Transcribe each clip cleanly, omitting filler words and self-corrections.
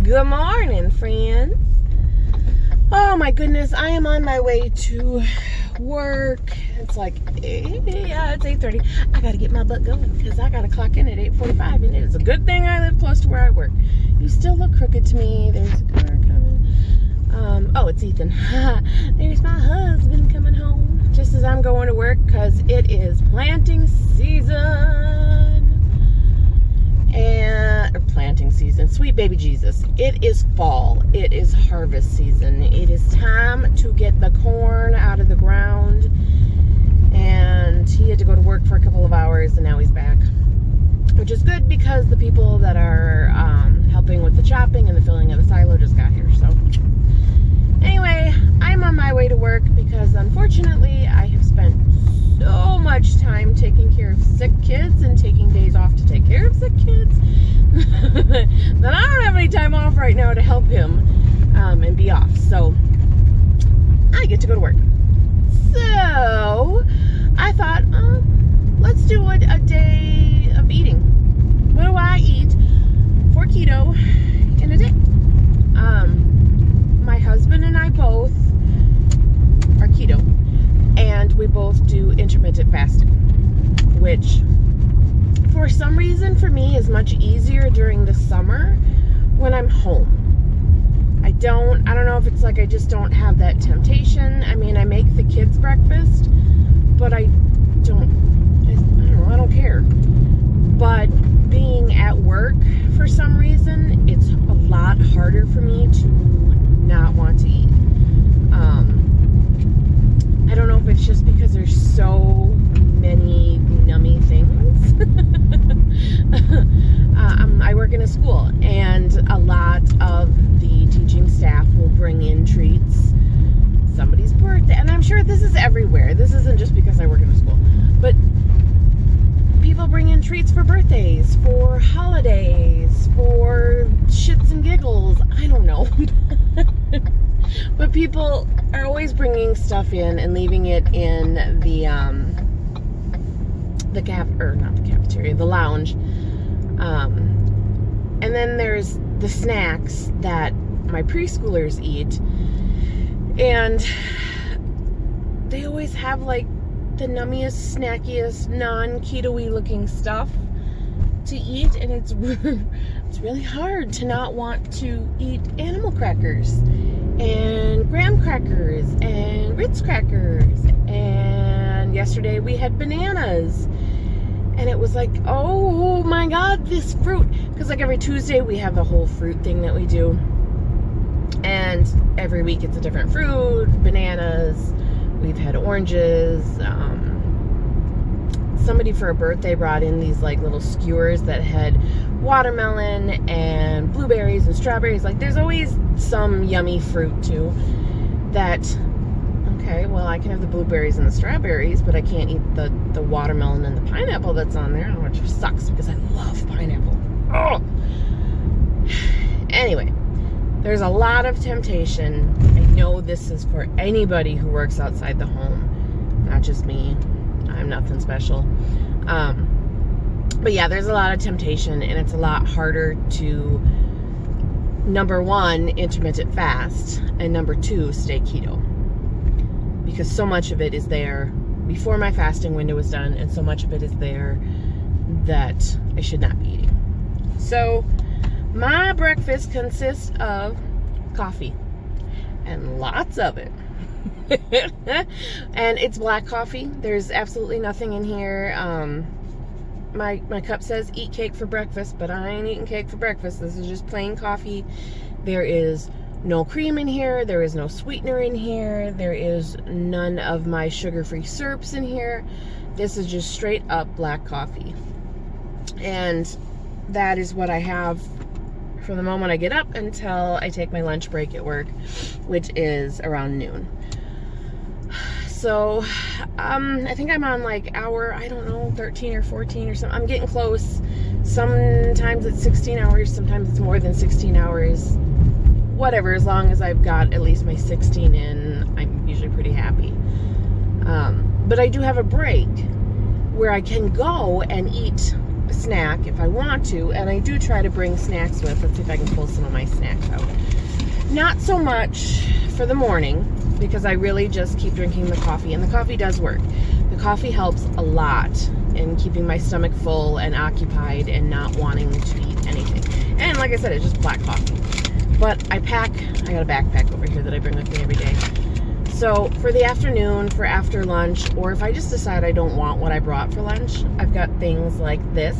Good morning, friends. Oh my goodness, I am on my way to work. It's like, it's 8:30. I gotta get my butt going because I gotta clock in at 8:45, and it is a good thing I live close to where I work. You still look crooked to me. There's a car coming. Oh, it's Ethan. There's my husband coming home just as I'm going to work because it is planting season. Planting season, sweet baby Jesus. It is fall. It is harvest season. It is time to get the corn out of the ground. And he had to go to work for a couple of hours, and now he's back, which is good because the people that are helping with the chopping and the filling of the silo just got here. So anyway, I'm on my way to work because unfortunately I have spent so much time taking care of sick kids and taking days off to take care of sick kids that I don't have any time off right now to help him and be off. So I get to go to work. So I thought, let's do a day of eating. What do I eat for keto in a day? My husband and I both are keto, and we both do intermittent fasting, which for some reason for me is much easier during the summer when I'm home. I don't know if it's like I just don't have that temptation. I mean, I make the kids breakfast, but I don't know, care. But being at work, for some reason, it's a lot harder for me to not want to eat. I don't know if it's just because there's so many nummy things. I work in a school, and a lot of the teaching staff will bring in treats. Somebody's birthday, and I'm sure this is everywhere. This isn't just because I work in a school, but people bring in treats for birthdays, for holidays, for shits and giggles. I don't know. But people are always bringing stuff in and leaving it in the lounge. And then there's the snacks that my preschoolers eat, and they always have like the nummiest, snackiest, non-keto-y looking stuff to eat, and it's really hard to not want to eat animal crackers and graham crackers and Ritz crackers. And yesterday we had bananas, and it was like, oh my god, this fruit, because like every Tuesday we have the whole fruit thing that we do, and every week it's a different fruit. Bananas, we've had oranges. Somebody for a birthday brought in these like little skewers that had watermelon and blueberries and strawberries. Like there's always some yummy fruit too that, okay, well, I can have the blueberries and the strawberries, but I can't eat the watermelon and the pineapple that's on there, which sucks because I love pineapple. Oh. Anyway, there's a lot of temptation. I know this is for anybody who works outside the home, not just me. I'm nothing special. But yeah, there's a lot of temptation, and it's a lot harder to, number one, intermittent fast, and number two, stay keto. Because so much of it is there before my fasting window is done, and so much of it is there that I should not be eating. So my breakfast consists of coffee, and lots of it. And it's black coffee. There's absolutely nothing in here. My cup says eat cake for breakfast, but I ain't eating cake for breakfast. This is just plain coffee. There is no cream in here. There is no sweetener in here. There is none of my sugar-free syrups in here. This is just straight up black coffee. And that is what I have from the moment I get up until I take my lunch break at work, which is around noon. So, I think I'm on like hour, 13 or 14 or something. I'm getting close. Sometimes it's 16 hours, sometimes it's more than 16 hours. Whatever, as long as I've got at least my 16 in, I'm usually pretty happy. But I do have a break where I can go and eat snack if I want to, and I do try to bring snacks with. Let's see if I can pull some of my snacks out. Not so much for the morning, because I really just keep drinking the coffee, and the coffee does work. The coffee helps a lot in keeping my stomach full and occupied and not wanting to eat anything. And like I said, it's just black coffee. But I got a backpack over here that I bring with me every day. So for the afternoon, for after lunch, or if I just decide I don't want what I brought for lunch, I've got things like this.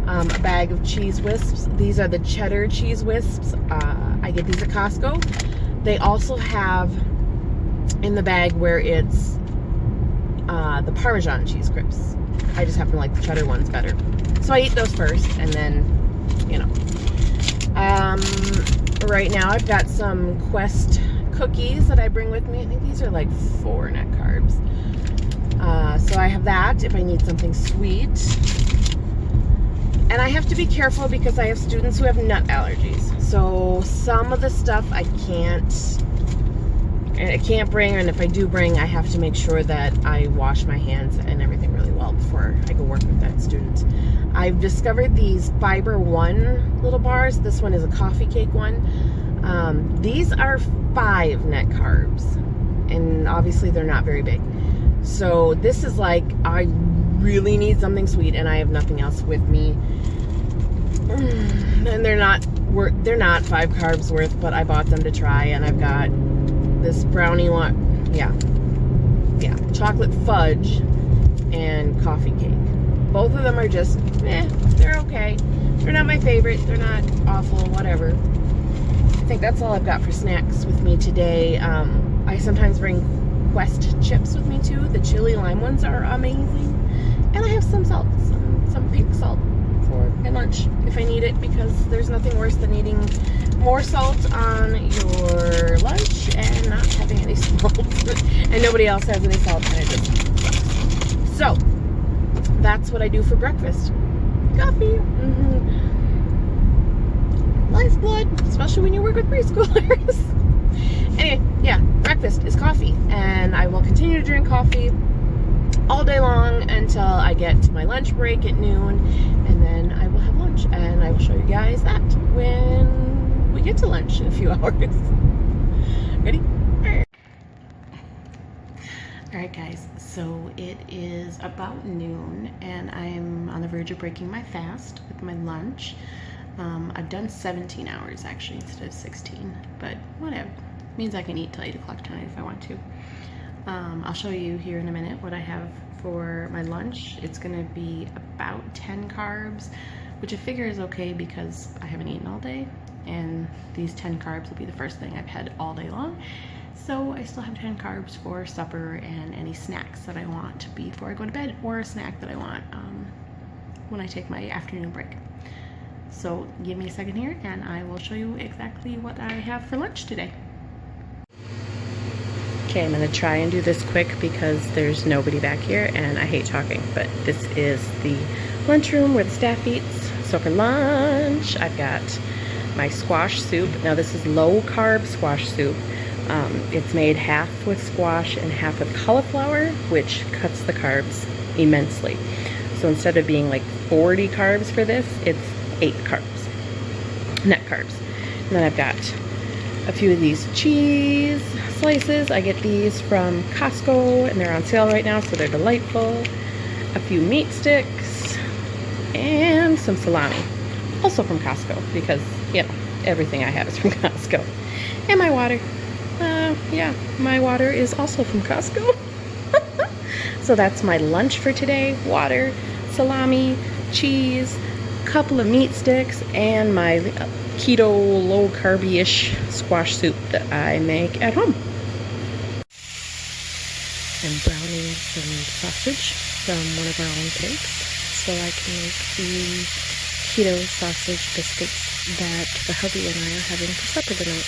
A bag of cheese wisps. These are the cheddar cheese wisps. I get these at Costco. They also have in the bag where it's the Parmesan cheese crisps. I just happen to like the cheddar ones better. So I eat those first, and then, you know. Right now I've got some Quest cookies that I bring with me. I think these are like 4 net carbs. So I have that if I need something sweet. And I have to be careful because I have students who have nut allergies. So some of the stuff I can't bring, and if I do bring, I have to make sure that I wash my hands and everything really well before I go work with that student. I've discovered these Fiber One little bars. This one is a coffee cake one. These are 5 net carbs, and obviously they're not very big. So this is like, I really need something sweet and I have nothing else with me. And they're not 5 carbs worth, but I bought them to try, and I've got this brownie one, yeah, chocolate fudge and coffee cake. Both of them are just, they're okay. They're not my favorite, they're not awful, whatever. I think that's all I've got for snacks with me today. I sometimes bring Quest chips with me too. The chili lime ones are amazing. And I have some salt, some pink salt for my lunch if I need it, because there's nothing worse than eating more salt on your lunch and not having any salt. And nobody else has any salt, and it just sucks. So that's what I do for breakfast. Coffee. Lifeblood, especially when you work with preschoolers. Anyway, yeah, breakfast is coffee, and I will continue to drink coffee all day long until I get to my lunch break at noon, and then I will have lunch, and I will show you guys that when we get to lunch in a few hours. Ready? Alright guys, so it is about noon, and I'm on the verge of breaking my fast with my lunch. I've done 17 hours actually instead of 16, but whatever. It means I can eat till 8 o'clock tonight if I want to. I'll show you here in a minute what I have for my lunch. It's gonna be about 10 carbs, which I figure is okay because I haven't eaten all day, and these 10 carbs will be the first thing I've had all day long. So I still have 10 carbs for supper and any snacks that I want before I go to bed, or a snack that I want when I take my afternoon break. So give me a second here and I will show you exactly what I have for lunch today. Okay, I'm gonna try and do this quick because there's nobody back here and I hate talking, but this is the lunchroom where the staff eats. So for lunch, I've got my squash soup. Now this is low carb squash soup. It's made half with squash and half with cauliflower, which cuts the carbs immensely. So instead of being like 40 carbs for this, it's 8 carbs, net carbs. And then I've got a few of these cheese slices. I get these from Costco and they're on sale right now, so they're delightful. A few meat sticks and some salami, also from Costco, because, you know, everything I have is from Costco. And my water. Yeah, my water is also from Costco. So that's my lunch for today. Water, salami, cheese, couple of meat sticks, and my keto low carby-ish squash soup that I make at home. I'm browning some sausage from one of our own pigs so I can make the keto sausage biscuits that the hubby and I are having for supper tonight.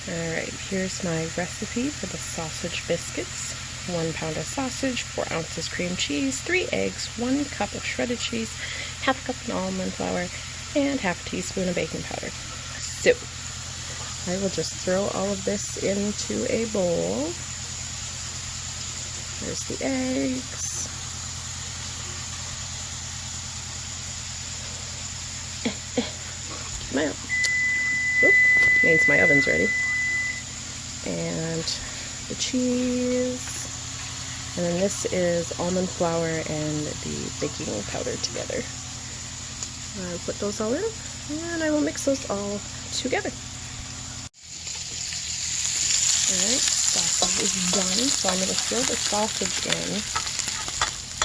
Alright, here's my recipe for the sausage biscuits. 1 pound of sausage, 4 ounces cream cheese, 3 eggs, 1 cup of shredded cheese, half a cup of almond flour, and half a teaspoon of baking powder. So, I will just throw all of this into a bowl. There's the eggs. Means my oven's ready. And the cheese. And then this is almond flour and the baking powder together. I'll put those all in, and I will mix those all together. Alright, sausage is done, so I'm going to throw the sausage in,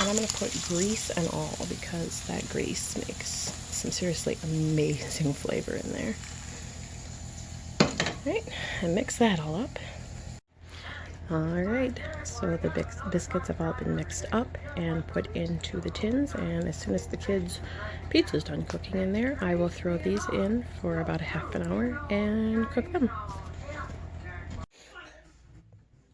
and I'm going to put grease and all, because that grease makes some seriously amazing flavor in there. Alright, and mix that all up. Alright, so the biscuits have all been mixed up and put into the tins, and as soon as the kids' pizza's done cooking in there, I will throw these in for about a half an hour and cook them.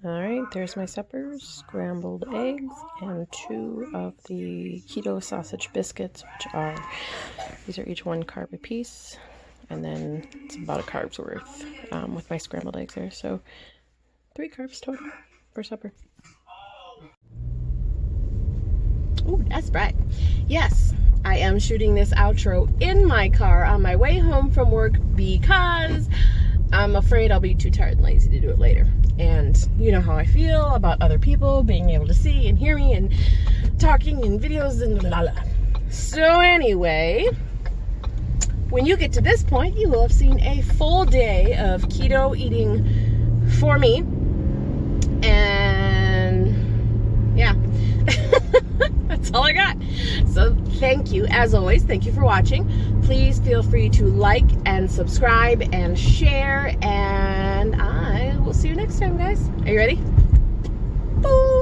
Alright, there's my suppers, scrambled eggs, and 2 of the keto sausage biscuits, these are each 1 carb a piece, and then it's about a carb's worth with my scrambled eggs there, so 3 carbs total for supper. Oh, that's right. Yes, I am shooting this outro in my car on my way home from work because I'm afraid I'll be too tired and lazy to do it later. And you know how I feel about other people being able to see and hear me and talking and videos and blah, blah. So anyway, when you get to this point, you will have seen a full day of keto eating for me. And yeah, that's all I got. So thank you, as always, thank you for watching. Please feel free to like and subscribe and share, and I will see you next time, guys. Are you ready? Boom!